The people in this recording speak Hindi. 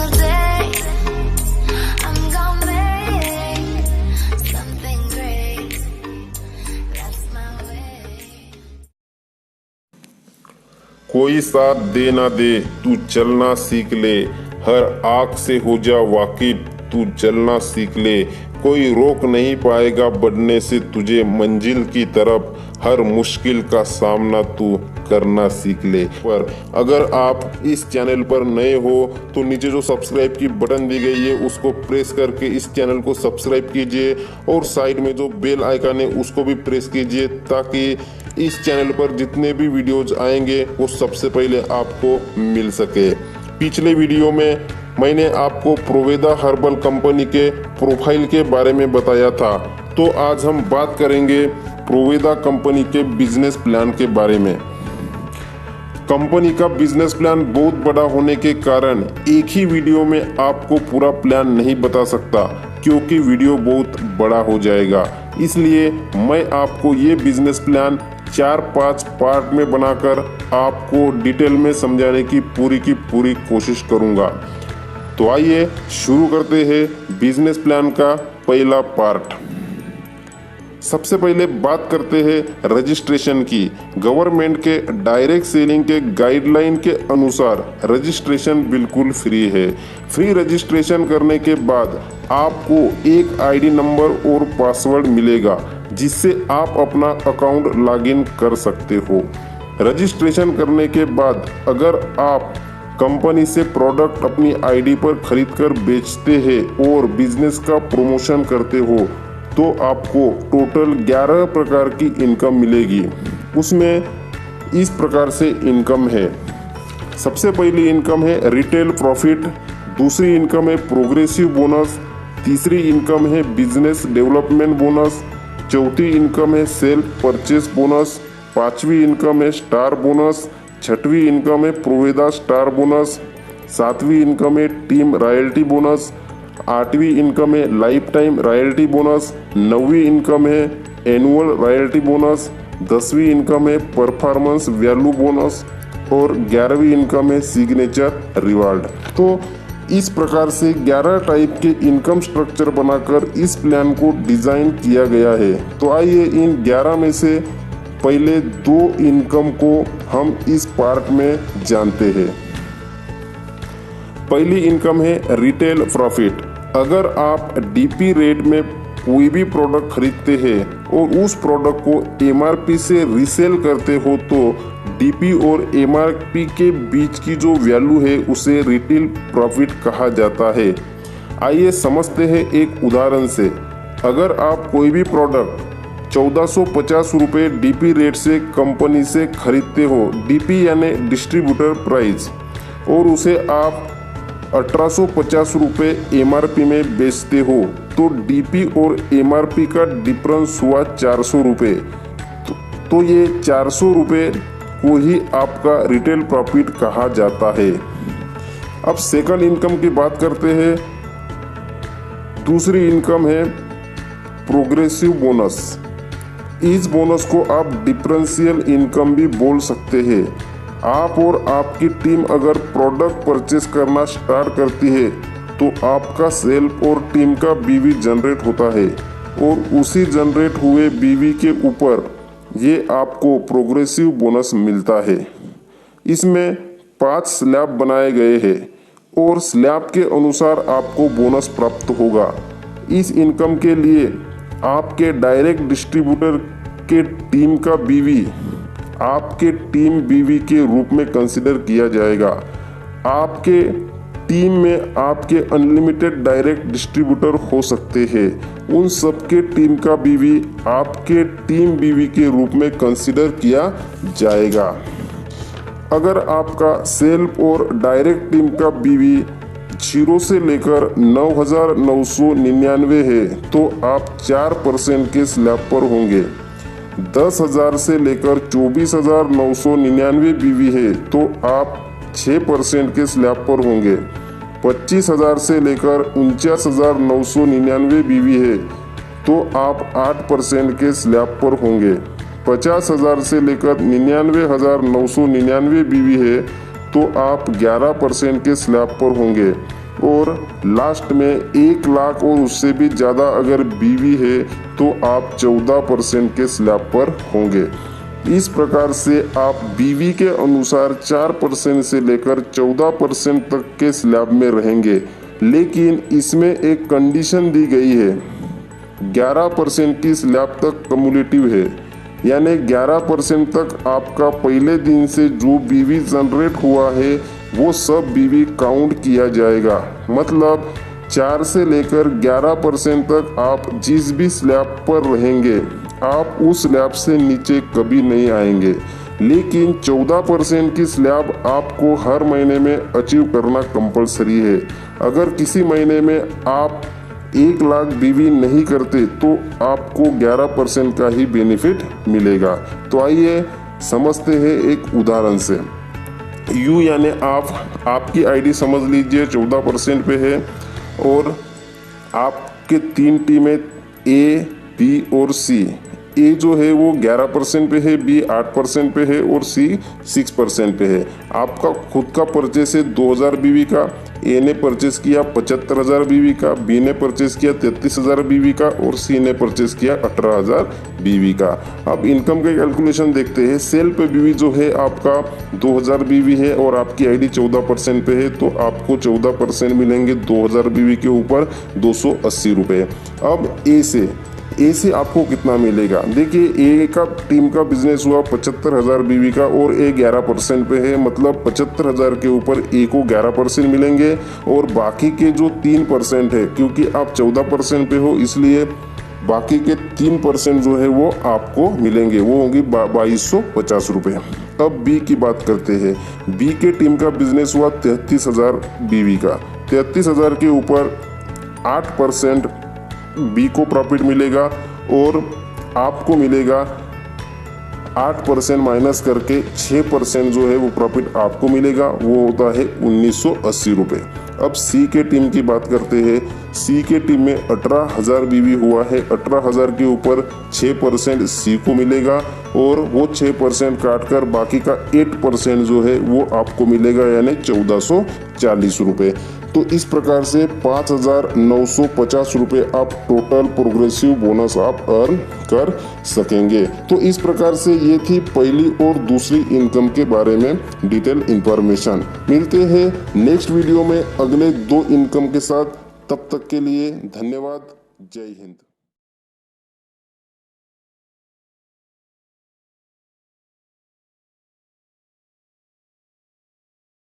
single day. I'm gonna make something great. That's my way. कोई साथ दे ना दे तू चलना सीख ले, हर आँख से हो जा वाकिफ तू जलना सीख ले। कोई रोक नहीं पाएगा बढ़ने से तुझे मंजिल की तरफ, हर मुश्किल का सामना तू करना सीख ले। पर अगर आप इस चैनल पर नए हो तो नीचे जो सब्सक्राइब की बटन दी गई है उसको प्रेस करके इस चैनल को सब्सक्राइब कीजिए और साइड में जो बेल आइकन है उसको भी प्रेस कीजिए, ताकि इस चैनल पर जितने भी वीडियोज आएंगे वो सबसे पहले आपको मिल सके। पिछले वीडियो में मैंने आपको प्रोवेदा हर्बल कंपनी के प्रोफाइल के बारे में बताया था, तो आज हम बात करेंगे प्रोवेदा कंपनी के बिजनेस प्लान के बारे में। कंपनी का बिजनेस प्लान बहुत बड़ा होने के कारण एक ही वीडियो में आपको पूरा प्लान नहीं बता सकता, क्योंकि वीडियो बहुत बड़ा हो जाएगा। इसलिए मैं आपको ये बिजनेस प्लान 4-5 पार्ट में बनाकर आपको डिटेल में समझाने की पूरी कोशिश करूंगा। तो आइए शुरू करते हैं बिजनेस प्लान का पहला पार्ट। सबसे पहले बात करते हैं रजिस्ट्रेशन की। गवर्नमेंट के डायरेक्ट सेलिंग के गाइडलाइन के अनुसार रजिस्ट्रेशन बिल्कुल फ्री है। फ्री रजिस्ट्रेशन करने के बाद आपको एक आईडी नंबर और पासवर्ड मिलेगा, जिससे आप अपना अकाउंट लॉगिन कर सकते हो। रजिस्ट्रेशन करने के बाद अगर आप कंपनी से प्रोडक्ट अपनी आईडी पर खरीदकर बेचते हैं और बिजनेस का प्रमोशन करते हो तो आपको टोटल 11 प्रकार की इनकम मिलेगी। उसमें इस प्रकार से इनकम है। सबसे पहली इनकम है रिटेल प्रॉफिट, दूसरी इनकम है प्रोग्रेसिव बोनस, तीसरी इनकम है बिजनेस डेवलपमेंट बोनस, चौथी इनकम है सेल्फ परचेस बोनस, पांचवी इनकम है स्टार बोनस, छठवीं इनकम है प्रोवेदा स्टार बोनस, सातवीं इनकम है टीम रॉयल्टी बोनस, आठवीं इनकम है लाइफ टाइम रॉयल्टी बोनस, नौवीं इनकम है एनुअल रॉयल्टी बोनस, 10वीं इनकम है परफॉर्मेंस वैल्यू बोनस और 11वीं इनकम है सिग्नेचर रिवार्ड। तो इस प्रकार से 11 टाइप के इनकम स्ट्रक्चर बनाकर इस प्लान को डिजाइन किया गया है। तो आइए इन 11 में से पहले 2 इनकम को हम इस पार्ट में जानते हैं। पहली इनकम है रिटेल प्रॉफिट। अगर आप डीपी रेट में कोई भी प्रोडक्ट खरीदते हैं और उस प्रोडक्ट को एमआरपी से रीसेल करते हो तो डीपी और एमआरपी के बीच की जो वैल्यू है उसे रिटेल प्रॉफिट कहा जाता है। आइए समझते हैं एक उदाहरण से। अगर आप कोई भी प्रोडक्ट 1450 रुपये डीपी रेट से कंपनी से खरीदते हो, डीपी यानी डिस्ट्रीब्यूटर प्राइस, और उसे आप 1850 रुपये एमआरपी में बेचते हो, तो डीपी और एमआरपी का डिफरेंस हुआ 400 रुपये। तो ये 400 रुपये को ही आपका रिटेल प्रॉफिट कहा जाता है। अब सेकंड इनकम की बात करते हैं। दूसरी इनकम है प्रोग्रेसिव बोनस। इस बोनस को आप डिफरेंशियल इनकम भी बोल सकते हैं। आप और आपकी टीम अगर प्रोडक्ट परचेस करना स्टार्ट करती है तो आपका सेल्फ और टीम का बीवी जनरेट होता है और उसी जनरेट हुए बीवी के ऊपर ये आपको प्रोग्रेसिव बोनस मिलता है। इसमें 5 स्लैब बनाए गए हैं और स्लैब के अनुसार आपको बोनस प्राप्त होगा। इस इनकम के लिए आपके डायरेक्ट डिस्ट्रीब्यूटर के टीम का बीवी आपके टीम बीवी के रूप में कंसिडर किया जाएगा। आपके टीम में आपके अनलिमिटेड डायरेक्ट डिस्ट्रीब्यूटर हो सकते हैं। उन सबके टीम का बीवी आपके टीम बीवी के रूप में कंसिडर किया जाएगा। अगर आपका सेल्फ और डायरेक्ट टीम का बीवी 0 से लेकर 9,999 है तो आप 4% के स्लैब पर होंगे। 10,000 से लेकर 24,999 बीवी है तो आप 6% के स्लैब पर होंगे। 25,000 से लेकर 49,999 बीवी है तो आप 8% के स्लैब पर होंगे। 50,000 से लेकर 99,999 बीवी है तो आप 11% के स्लैब पर होंगे। और लास्ट में 1 लाख और उससे भी ज़्यादा अगर बीवी है तो आप 14% के स्लैब पर होंगे। इस प्रकार से आप बीवी के अनुसार 4% से लेकर 14% तक के स्लैब में रहेंगे। लेकिन इसमें एक कंडीशन दी गई है, 11% की स्लैब तक कम्युलेटिव है, यानी 11% तक आपका पहले दिन से जो बीवी जनरेट हुआ है वो सब बीवी काउंट किया जाएगा। मतलब 4 से लेकर 11% तक आप जिस भी स्लैब पर रहेंगे आप उस स्लैब से नीचे कभी नहीं आएंगे। लेकिन 14% की स्लैब आपको हर महीने में अचीव करना कंपलसरी है। अगर किसी महीने में आप 1 लाख बीवी नहीं करते तो आपको 11% का ही बेनिफिट मिलेगा। तो आइए समझते हैं एक उदाहरण से। यू यानी आपकी आईडी समझ लीजिए 14% पे है और आपके 3 टीमें ए, बी और सी। ए जो है वो 11% पे है, बी 8% पे है और सी 6% पे है। आपका खुद का परचेस है 2000 बीवी का, ए ने परचेस किया 75,000 बीवी का, बी ने परचेस किया 33,000 बीवी का और सी ने परचेस किया 18,000 बीवी का। अब इनकम का कैलकुलेशन देखते हैं। सेल पे बीवी जो है आपका 2000 बीवी है और आपकी आईडी 14% पे है तो आपको 14% मिलेंगे 2000 बीवी के ऊपर 280 रुपये। अब ए से आपको कितना मिलेगा? देखिए ए का टीम का बिजनेस हुआ 75,000 बीवी का और ए 11% पे है, मतलब 75,000 के ऊपर ए को 11% मिलेंगे और बाकी के जो 3% है, क्योंकि आप 14% पे हो इसलिए बाकी के 3% जो है वो आपको मिलेंगे, वो होंगे 2250 रुपये। अब बी की बात करते हैं। बी के टीम का बिजनेस हुआ 33,000 बीवी का। 33,000 के ऊपर 8% बी को प्रॉफिट मिलेगा और आपको मिलेगा 8% माइनस करके 6% जो है वो प्रॉफिट आपको मिलेगा, वो होता है 1980 रुपये। अब सी के टीम की बात करते हैं। सी के टीम में 18,000 बीवी हुआ है। 18,000 के ऊपर 6% सी को मिलेगा और वो 6% काट कर बाकी का 8% जो है वो आपको मिलेगा, यानी 1440 रुपये। तो इस प्रकार से 5,950 रुपये आप टोटल प्रोग्रेसिव बोनस आप अर्न कर सकेंगे। तो इस प्रकार से ये थी पहली और दूसरी इनकम के बारे में डिटेल इंफॉर्मेशन। मिलते हैं नेक्स्ट वीडियो में अगले 2 इनकम के साथ। तब तक के लिए धन्यवाद। जय हिंद।